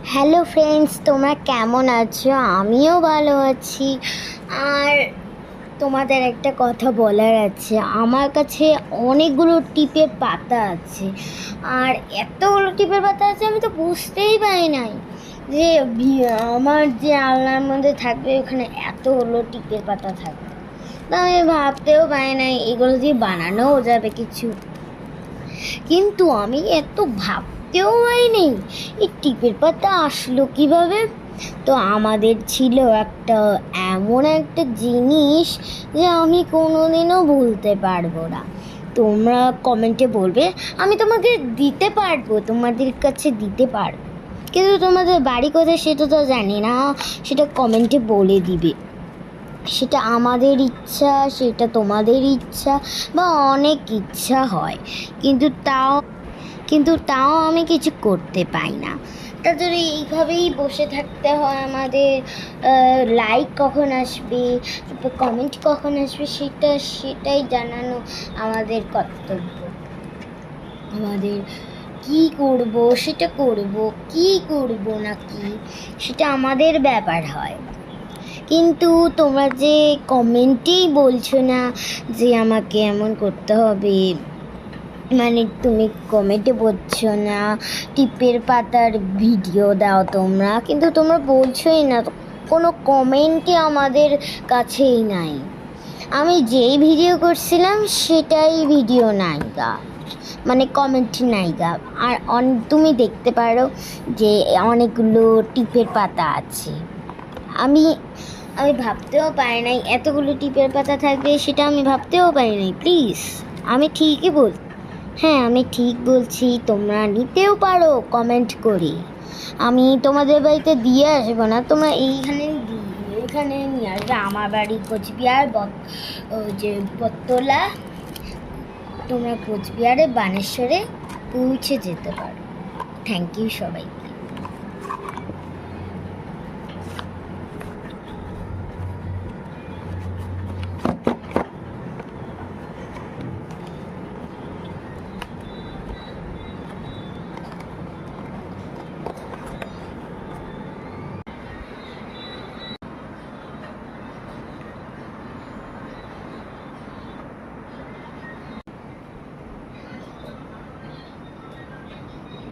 Hello friends, তোমরা কেমন আছো? আমিও ভালো আছি। আর তোমাদের একটা কথা বলার আছে। আমার কাছে অনেকগুলো টিপের পাতা আছে, আর এতগুলো টিপের পাতা আছে আমি তো বুঝতেই পারি নাই যে আমার যে আলনার মধ্যে থাকবে ওখানে এতগুলো টিপের পাতা থাকবে। তা আমি ভাবতেও পারি নাই এগুলো দিয়ে বানানোও যাবে কিছু। কিন্তু আমি এত ভাবতেও পারিনি এই টিপের পাতা আসলো কিভাবে। তো আমাদের ছিল একটা এমন একটা জিনিস যে আমি কোনোদিনও ভুলতে পারবো না। তোমরা কমেন্টে বলবে, আমি তোমাকে দিতে পারবো, তোমাদের কাছে দিতে পারবো, কিন্তু তোমাদের বাড়ি কোথায় সেটা তো জানি না। সেটা কমেন্টে বলে দিবে। সেটা আমাদের ইচ্ছা, সেটা তোমাদের ইচ্ছা, বা অনেক ইচ্ছা হয়, কিন্তু তাও আমি কিছু করতে পাই না। তা যদি এইভাবেই বসে থাকতে হয় আমাদের, লাইক কখন আসবে, কমেন্ট কখন আসবে, সেটাই জানানো আমাদের কর্তব্য। আমাদের কি করব সেটা করব, কি করব না কি সেটা আমাদের ব্যাপার হয়। কিন্তু তোমরা যে কমেন্টেই বলছো না যে আমাকে এমন করতে হবে, মানে তুমি কমেন্টে বলছো না টিপের পাতার ভিডিও দাও তোমরা, কিন্তু তোমরা বলছোই না। কোনো কমেন্টে আমাদের কাছেই নাই। আমি যেই ভিডিও করছিলাম সেটাই ভিডিও নাই গা, মানে কমেন্ট নাই গা। আর তুমি দেখতে পারো যে অনেকগুলো টিপের পাতা আছে। আমি আমি ভাবতেও পারি নাই এতগুলো টিপের পাতা থাকবে, সেটা আমি ভাবতেও পারি নাই। প্লিজ, আমি ঠিকই বলছি। হ্যাঁ, আমি ঠিক বলছি, তোমরা নিতেও পারো কমেন্ট করে। আমি তোমাদের বাড়িতে দিয়ে আসবো না, তোমরা এইখানে নিয়ে আসবে। আমার বাড়ি কোচবিহার, যে বটতলা। তোমরা কোচবিহারে বানেশ্বরে পৌঁছে যেতে পারো। থ্যাংক ইউ সবাই।